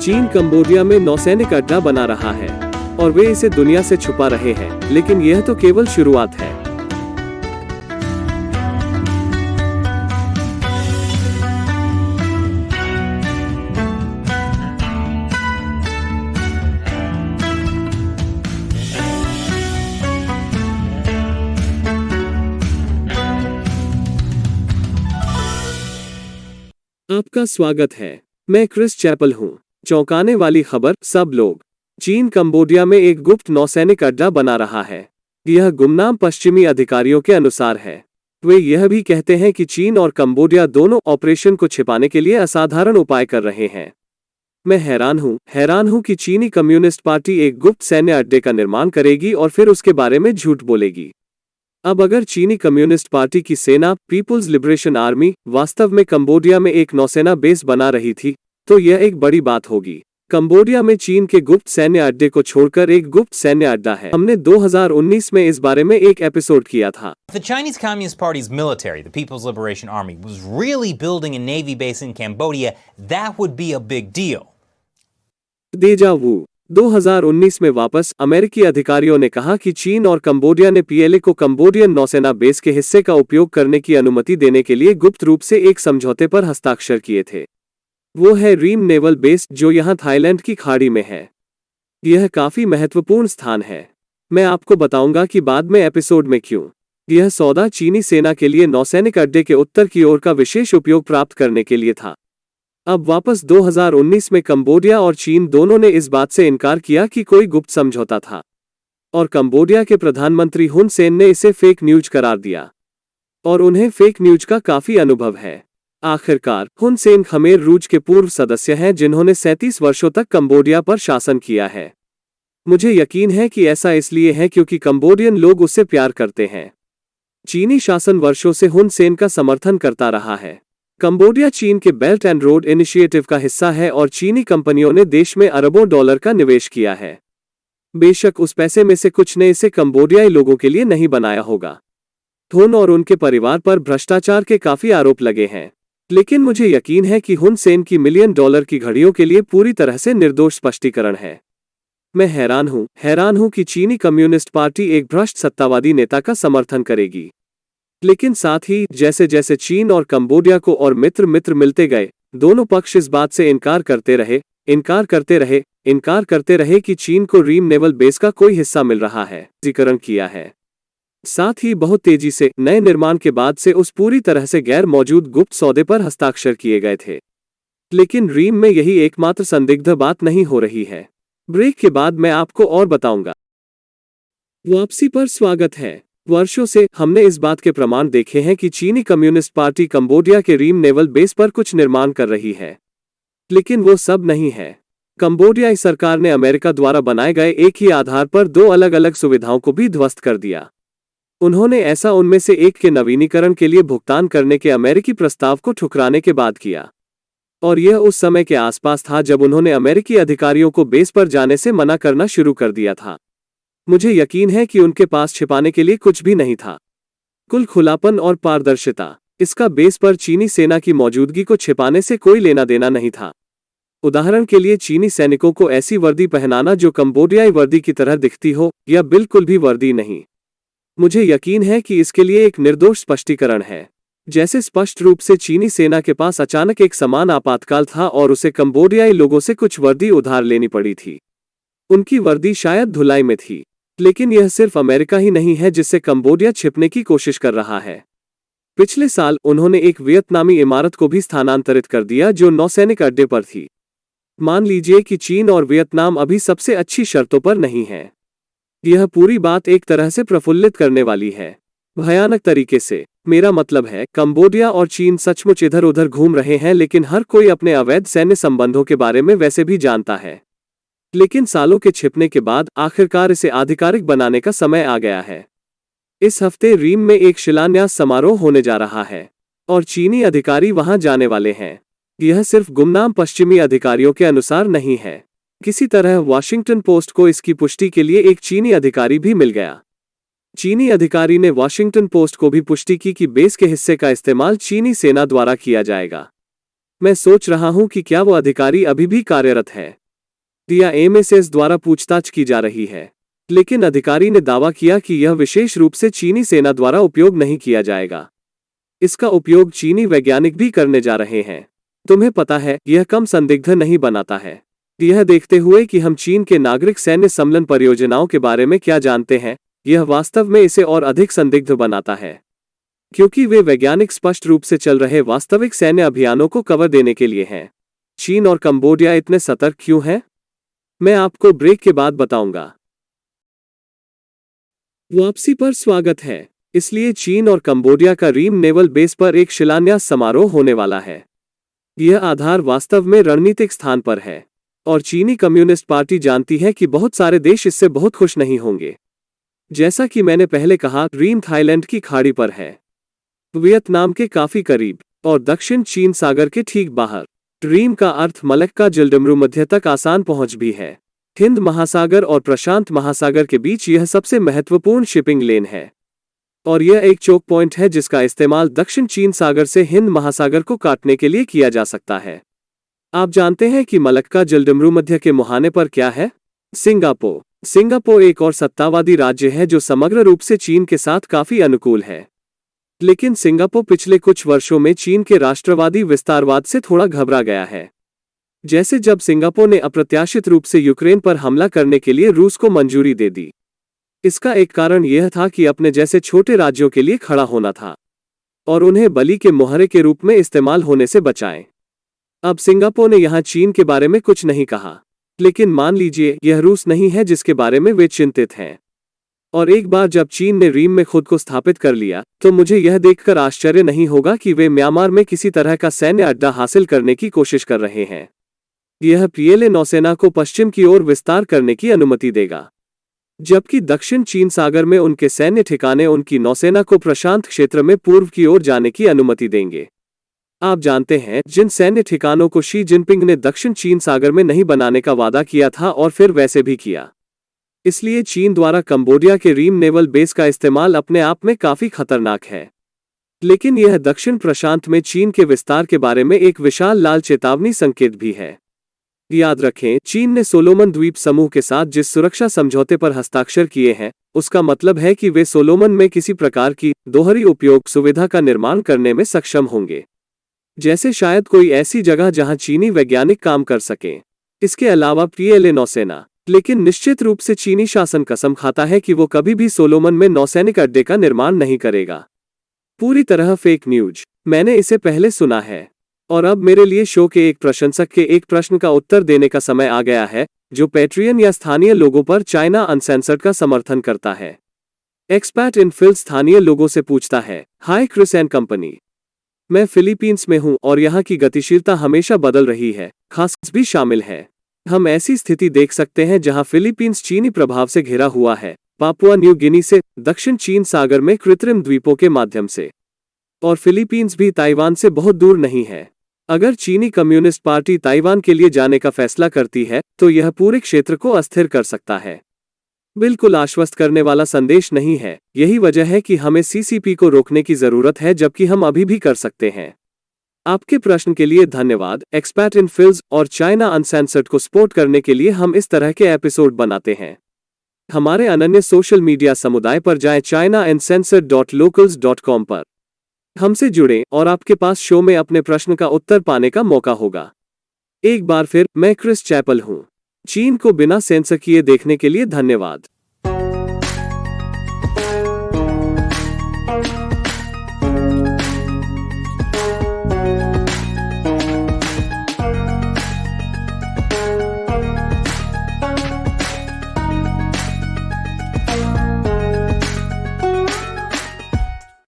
चीन कंबोडिया में नौसैनिक अड्डा बना रहा है और वे इसे दुनिया से छुपा रहे हैं, लेकिन यह तो केवल शुरुआत है। आपका स्वागत है। मैं क्रिस चैपल हूं। चौंकाने वाली खबर, सब लोग। चीन कंबोडिया में एक गुप्त नौसैनिक अड्डा बना रहा है। यह गुमनाम पश्चिमी अधिकारियों के अनुसार है। वे यह भी कहते हैं कि चीन और कंबोडिया दोनों ऑपरेशन को छिपाने के लिए असाधारण उपाय कर रहे हैं। मैं हैरान हूं कि चीनी कम्युनिस्ट पार्टी एक गुप्त सैन्य अड्डे का निर्माण करेगी और फिर उसके बारे में झूठ बोलेगी। अब अगर चीनी कम्युनिस्ट पार्टी की सेना पीपुल्स लिबरेशन आर्मी वास्तव में कंबोडिया में एक नौसेना बेस बना रही थी, तो यह एक बड़ी बात होगी। कंबोडिया में चीन के गुप्त सैन्य अड्डे को छोड़कर एक गुप्त सैन्य अड्डा है। हमने 2019 में इस बारे में एक एपिसोड किया था। If the Chinese Communist Party's military, the People's Liberation Army, was really building a navy base in Cambodia, that would be a big deal. डेजा वू। 2019 में वापस अमेरिकी अधिकारियों ने कहा कि चीन और कंबोडिया ने पीएलए को कंबोडियन नौसेना बेस के हिस्से का उपयोग करने की अनुमति देने के लिए गुप्त रूप से एक समझौते पर हस्ताक्षर किए थे। वो है रीम नेवल बेस, जो यहां थाईलैंड की खाड़ी में है। यह काफी महत्वपूर्ण स्थान है। मैं आपको बताऊंगा कि बाद में एपिसोड में क्यों। यह सौदा चीनी सेना के लिए नौसैनिक अड्डे के उत्तर की ओर का विशेष उपयोग प्राप्त करने के लिए था। अब वापस 2019 में कंबोडिया और चीन दोनों ने इस बात से इनकार किया कि कोई गुप्त समझौता था, और कंबोडिया के प्रधानमंत्री हुन सेन ने इसे फेक न्यूज करार दिया, और उन्हें फेक न्यूज का काफी अनुभव है। आखिरकार हुन सेन खमेर रूज के पूर्व सदस्य हैं जिन्होंने 37 वर्षों तक कंबोडिया पर शासन किया है। मुझे यकीन है कि ऐसा इसलिए है क्योंकि कंबोडियन लोग उससे प्यार करते हैं। चीनी शासन वर्षों से हुन सेन का समर्थन करता रहा है। कंबोडिया चीन के बेल्ट एंड रोड इनिशिएटिव का हिस्सा है और चीनी कंपनियों ने देश में अरबों डॉलर का निवेश किया है। बेशक उस पैसे में से कुछ ने इसे कंबोडियाई लोगों के लिए नहीं बनाया होगा। हुन और उनके परिवार पर भ्रष्टाचार के काफी आरोप लगे हैं, लेकिन मुझे यकीन है कि हुन सेन की $मिलियन की घड़ियों के लिए पूरी तरह से निर्दोष स्पष्टीकरण है। मैं हैरान हूं कि चीनी कम्युनिस्ट पार्टी एक भ्रष्ट सत्तावादी नेता का समर्थन करेगी। लेकिन साथ ही जैसे जैसे चीन और कंबोडिया को और मित्र मिलते गए, दोनों पक्ष इस बात से इनकार करते रहे कि चीन को रीम नेवल बेस का कोई हिस्सा मिल रहा है। जिक्र किया है। साथ ही बहुत तेजी से नए निर्माण के बाद से उस पूरी तरह से गैर मौजूद गुप्त सौदे पर हस्ताक्षर किए गए थे। लेकिन रीम में यही एकमात्र संदिग्ध बात नहीं हो रही है। ब्रेक के बाद मैं आपको और बताऊंगा। वापसी पर स्वागत है। वर्षों से हमने इस बात के प्रमाण देखे हैं कि चीनी कम्युनिस्ट पार्टी कंबोडिया के रीम नेवल बेस पर कुछ निर्माण कर रही है, लेकिन वो सब नहीं है। कंबोडियाई सरकार ने अमेरिका द्वारा बनाए गए एक ही आधार पर दो अलग अलग सुविधाओं को भी ध्वस्त कर दिया। उन्होंने ऐसा उनमें से एक के नवीनीकरण के लिए भुगतान करने के अमेरिकी प्रस्ताव को ठुकराने के बाद किया, और यह उस समय के आसपास था जब उन्होंने अमेरिकी अधिकारियों को बेस पर जाने से मना करना शुरू कर दिया था। मुझे यकीन है कि उनके पास छिपाने के लिए कुछ भी नहीं था। कुल खुलापन और पारदर्शिता। इसका बेस पर चीनी सेना की मौजूदगी को छिपाने से कोई लेना देना नहीं था। उदाहरण के लिए चीनी सैनिकों को ऐसी वर्दी पहनाना जो कंबोडियाई वर्दी की तरह दिखती हो, या बिल्कुल भी वर्दी नहीं। मुझे यकीन है कि इसके लिए एक निर्दोष स्पष्टीकरण है। जैसे स्पष्ट रूप से चीनी सेना के पास अचानक एक समान आपातकाल था और उसे कंबोडियाई लोगों से कुछ वर्दी उधार लेनी पड़ी थी। उनकी वर्दी शायद धुलाई में थी, लेकिन यह सिर्फ अमेरिका ही नहीं है जिससे कंबोडिया छिपने की कोशिश कर रहा है। पिछले साल उन्होंने एक वियतनामी इमारत को भी स्थानांतरित कर दिया जो नौसैनिक अड्डे पर थी। मान लीजिए कि चीन और वियतनाम अभी सबसे अच्छी शर्तों पर नहीं है। यह पूरी बात एक तरह से प्रफुल्लित करने वाली है, भयानक तरीके से। मेरा मतलब है, कंबोडिया और चीन सचमुच इधर उधर घूम रहे हैं, लेकिन हर कोई अपने अवैध सैन्य संबंधों के बारे में वैसे भी जानता है। लेकिन सालों के छिपने के बाद आखिरकार इसे आधिकारिक बनाने का समय आ गया है। इस हफ्ते रीम में एक शिलान्यास समारोह होने जा रहा है और चीनी अधिकारी वहां जाने वाले हैं। यह सिर्फ गुमनाम पश्चिमी अधिकारियों के अनुसार नहीं है। किसी तरह वॉशिंगटन पोस्ट को इसकी पुष्टि के लिए एक चीनी अधिकारी भी मिल गया। चीनी अधिकारी ने वॉशिंगटन पोस्ट को भी पुष्टि की कि बेस के हिस्से का इस्तेमाल चीनी सेना द्वारा किया जाएगा। मैं सोच रहा हूं कि क्या वो अधिकारी अभी भी कार्यरत है या एमएसएस द्वारा पूछताछ की जा रही है। लेकिन अधिकारी ने दावा किया कि यह विशेष रूप से चीनी सेना द्वारा उपयोग नहीं किया जाएगा। इसका उपयोग चीनी वैज्ञानिक भी करने जा रहे हैं। तुम्हें पता है, यह कम संदिग्ध नहीं बनाता है। यह देखते हुए कि हम चीन के नागरिक सैन्य सम्मेलन परियोजनाओं के बारे में क्या जानते हैं, यह वास्तव में इसे और अधिक संदिग्ध बनाता है, क्योंकि वे वैज्ञानिक स्पष्ट रूप से चल रहे वास्तविक सैन्य अभियानों को कवर देने के लिए हैं। चीन और कंबोडिया इतने सतर्क क्यों हैं? मैं आपको ब्रेक के बाद बताऊंगा। वापसी पर स्वागत है। इसलिए चीन और कंबोडिया का रीम नेवल बेस पर एक शिलान्यास समारोह होने वाला है। यह आधार वास्तव में रणनीतिक स्थान पर है और चीनी कम्युनिस्ट पार्टी जानती है कि बहुत सारे देश इससे बहुत खुश नहीं होंगे। जैसा कि मैंने पहले कहा, रीम थाईलैंड की खाड़ी पर है, वियतनाम के काफी करीब और दक्षिण चीन सागर के ठीक बाहर। रीम का अर्थ मलक्का जलडमरू मध्य तक आसान पहुंच भी है। हिंद महासागर और प्रशांत महासागर के बीच यह सबसे महत्वपूर्ण शिपिंग लेन है और यह एक चोक पॉइंट है जिसका इस्तेमाल दक्षिण चीन सागर से हिंद महासागर को काटने के लिए किया जा सकता है। आप जानते हैं कि मलक्का जलडमरू मध्य के मुहाने पर क्या है? सिंगापुर। सिंगापुर एक और सत्तावादी राज्य है जो समग्र रूप से चीन के साथ काफी अनुकूल है। लेकिन सिंगापुर पिछले कुछ वर्षों में चीन के राष्ट्रवादी विस्तारवाद से थोड़ा घबरा गया है। जैसे जब सिंगापुर ने अप्रत्याशित रूप से यूक्रेन पर हमला करने के लिए रूस को मंजूरी दे दी। इसका एक कारण यह था कि अपने जैसे छोटे राज्यों के लिए खड़ा होना था और उन्हें बलि के मोहरे के रूप में इस्तेमाल होने से बचाएं। अब सिंगापुर ने यहां चीन के बारे में कुछ नहीं कहा, लेकिन मान लीजिए यह रूस नहीं है जिसके बारे में वे चिंतित हैं। और एक बार जब चीन ने रीम में खुद को स्थापित कर लिया, तो मुझे यह देखकर आश्चर्य नहीं होगा कि वे म्यांमार में किसी तरह का सैन्य अड्डा हासिल करने की कोशिश कर रहे हैं। यह पीएलए नौसेना को पश्चिम की ओर विस्तार करने की अनुमति देगा, जबकि दक्षिण चीन सागर में उनके सैन्य ठिकाने उनकी नौसेना को प्रशांत क्षेत्र में पूर्व की ओर जाने की अनुमति देंगे। आप जानते हैं, जिन सैन्य ठिकानों को शी जिनपिंग ने दक्षिण चीन सागर में नहीं बनाने का वादा किया था और फिर वैसे भी किया। इसलिए चीन द्वारा कंबोडिया के रीम नेवल बेस का इस्तेमाल अपने आप में काफी खतरनाक है। लेकिन यह दक्षिण प्रशांत में चीन के विस्तार के बारे में एक विशाल लाल चेतावनी संकेत भी है। याद रखें, चीन ने सोलोमन द्वीप समूह के साथ जिस सुरक्षा समझौते पर हस्ताक्षर किए हैं, उसका मतलब है कि वे सोलोमन में किसी प्रकार की दोहरी उपयोग सुविधा का निर्माण करने में सक्षम होंगे, जैसे शायद कोई ऐसी जगह जहां चीनी वैज्ञानिक काम कर सकें। इसके अलावा पीएलए नौसेना, लेकिन निश्चित रूप से चीनी शासन कसम खाता है कि वो कभी भी सोलोमन में नौसैनिक अड्डे का निर्माण नहीं करेगा। पूरी तरह फेक न्यूज। मैंने इसे पहले सुना है और अब मेरे लिए शो के एक प्रशंसक के एक प्रश्न का उत्तर देने का समय आ गया है, जो पैट्रियन या स्थानीय लोगों पर चाइना अनसेंसर्ड का समर्थन करता है। एक्सपैट इन फिल स्थानीय लोगों से पूछता है, हाय क्रिस एंड कंपनी, मैं फिलीपींस में हूं और यहाँ की गतिशीलता हमेशा बदल रही है, खास भी शामिल है। हम ऐसी स्थिति देख सकते हैं जहां फिलीपींस चीनी प्रभाव से घिरा हुआ है, पापुआ न्यू गिनी से दक्षिण चीन सागर में कृत्रिम द्वीपों के माध्यम से, और फिलीपींस भी ताइवान से बहुत दूर नहीं है। अगर चीनी कम्युनिस्ट पार्टी ताइवान के लिए जाने का फैसला करती है, तो यह पूरे क्षेत्र को अस्थिर कर सकता है। बिल्कुल आश्वस्त करने वाला संदेश नहीं है। यही वजह है कि हमें सीसीपी को रोकने की जरूरत है, जबकि हम अभी भी कर सकते हैं। आपके प्रश्न के लिए धन्यवाद। एक्सपैट इन फिल्स और चाइना अनसेंसर्ड को सपोर्ट करने के लिए हम इस तरह के एपिसोड बनाते हैं। हमारे अनन्य सोशल मीडिया समुदाय पर जाएं, chinauncensored.locals.com पर हमसे जुड़ें और आपके पास शो में अपने प्रश्न का उत्तर पाने का मौका होगा। एक बार फिर, मैं क्रिस चैपल हूं। चीन को बिना सेंसर किए देखने के लिए धन्यवाद।